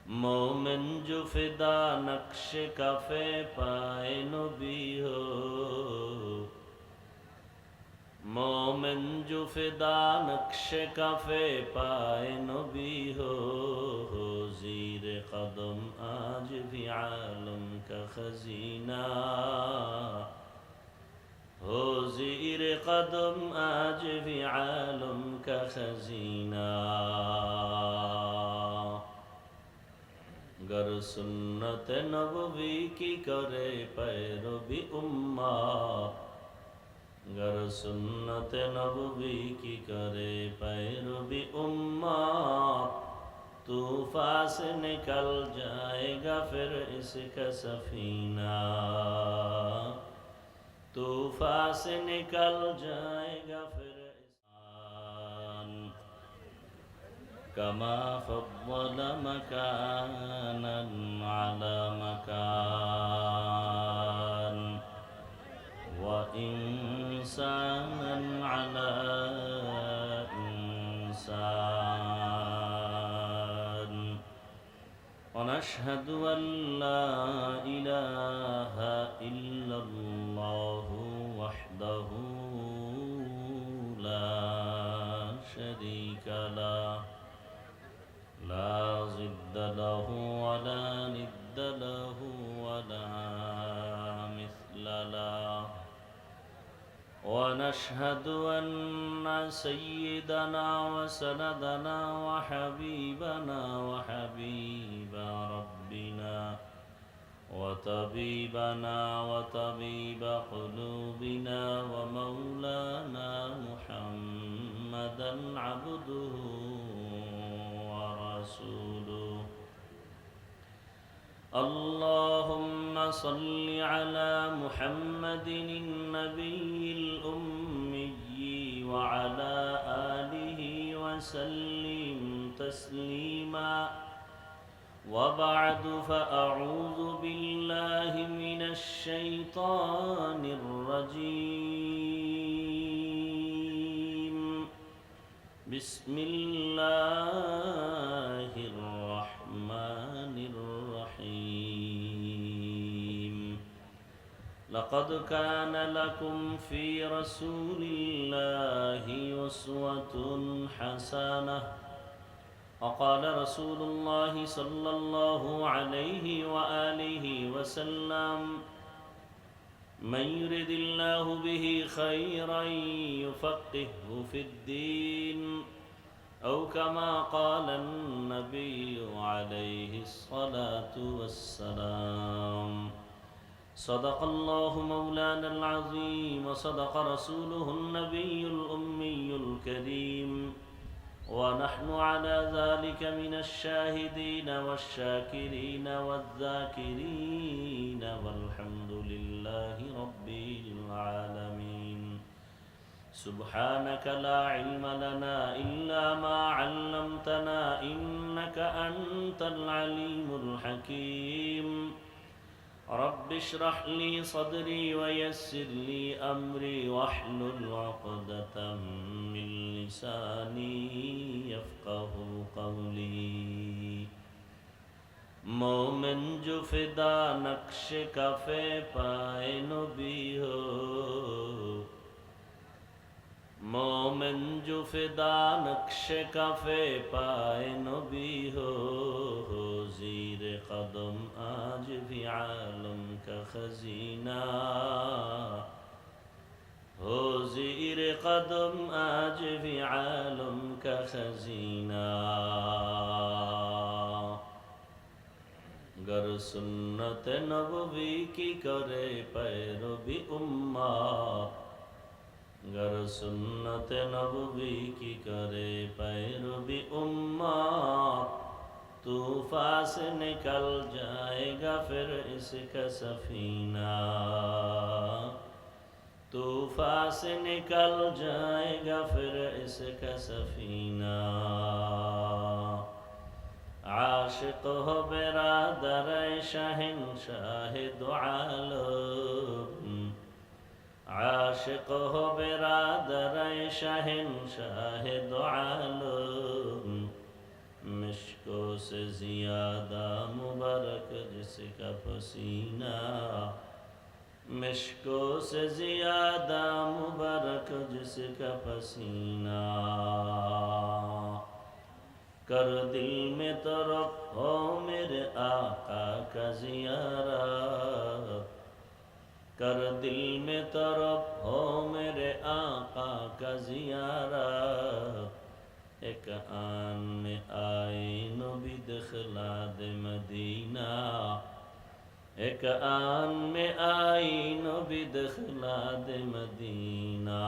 मोमिन जो फिदा नक्श कफे पाए नबी हो, मोमिन जो फिदा नक्श कफे पाए नबी हो, ज़ीर कदम आज भी आलम का खजीना हो, ज़ीर कदम आज भी आलम का खजीना। गर सुन्नत नबवी की करे पैरवी उम्मा, गर सुन्नत नबवी की करे पैरवी उम्मा, तूफान से निकल जाएगा फिर इसका सफीना, तूफान से निकल जाएगा फिर। كما فضل مكانا على مكان وإنسانا على إنسان، ونشهد أن لا إله إلا الله وحده لا شريك له، لا ضد له ولا ند له ولا مثل له، ونشهد أن سيدنا وسندنا وحبيبنا وحبيب ربنا وطبيبنا وطبيب قلوبنا ومولانا محمدا عبده ورسوله. اللهم صل على محمد النبي الأمي وعلى آله وسلم تسليما، وبعد فأعوذ بالله من الشيطان الرجيم. بسم الله الرحمن الرحيم. لقد كان لكم في رسول الله أسوة حسنة. وقال رسول الله صلى الله عليه وآله وسلم: من يرد الله به خيرا يفقهه في الدين، أو كما قال النبي عليه الصلاة والسلام. صدق الله مولانا العظيم، وصدق رسوله النبي الأمي الكريم، ونحن على ذلك من الشاهدين والشاكرين والذاكرين، والحمد لله رب العالمين. سبحانك لا علم لنا إلا ما علمتنا إنك أنت العليم الحكيم. رب اشرح لي صدري ويسر لي أمري واحلل عقدة من لساني يفقه قولي. मोमिन जो फिदा नक्श कफे पाए नबी हो, मोमिन जो फिदा नक्श कफे पाए नबी हो, ज़ीर कदम आज भी आलम का खजीना हो, ज़ीर कदम आज भी आलम का खजीना। गर सुन्नत नबवी की करे पैरवी उम्मा, गर सुन्नत नबवी की करे पैरवी उम्मा, तूफान से निकल जाएगा फिर इसका सफीना, तूफान से निकल जाएगा फिर इसका सफीना। आशिक हो बिरादर शहंशाह दो आलम, आशिक हो बिरादर शहंशाह दो आलम, मिश्कों से ज़ियादा मुबारक जिसका पसीना, मिश्कों से ज़ियादा मुबारक जिसका पसीना। कर दिल में तरफ हो मेरे आका का ज़ियारत, कर दिल में तरफ हो मेरे आका का ज़ियारत। एक आन में आए नबी दिखला दे मदीना, एक आन में आई नबी दिखला दे मदीना।